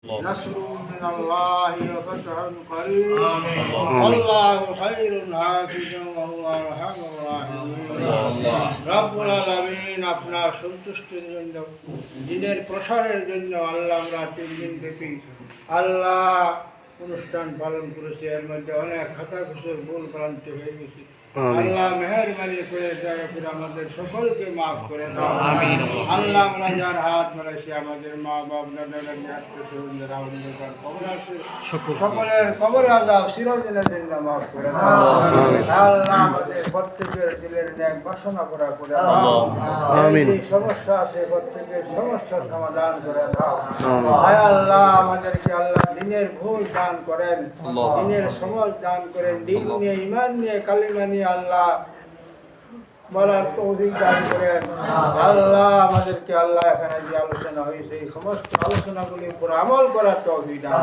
نصر من الله وفتح قريب والله خير حافظا وهو أرحم الراحمين রব্বুল আলামিন আপনার সন্তুষ্টির জন্য দিনের প্রসারের জন্য আল্লাহ আমরা 3 দিন ব্যাপী আল্লাহ অনুষ্ঠান পালন করেছি। এর মধ্যে অনেক খাতা খুচুর ভুল ভ্রান্তি হয়ে গেছে। আল্লাহ মেহেরবানি করে দয়া করে আমাদের সকলকে মাফ করে দাও। আল্লাহ আমরা যার হাত বাড়াইছি আমাদের মা বাপ দাদা দাদি আত্মীয় স্বজন যারা অন্ধকার কবর আছে সকলের কবর আযাব চিরদিনের জন্য মাফ করে দাও। আল্লাহ আমাদের প্রত্যেকের দিলের ন্যাক বাসনা পুরা করে দাও। আমিন। এই সমস্যা আছে প্রত্যেকের সমস্যার সমাধান করে দাও। আয় আল্লাহ আমাদেরকে আল্লাহ দিনের ভুল দান করেন, দিনের সমাজ দান করেন, দিন নিয়ে ঈমান নিয়ে কালিমা নিয়ে আল্লাহ বলার তৌফিক দান করেন। আল্লাহ আমাদেরকে আল্লাহ এখানে যে আলোচনা হয়েছে এই সমস্ত আলোচনাগুলির উপর আমল করার তৌফিক দান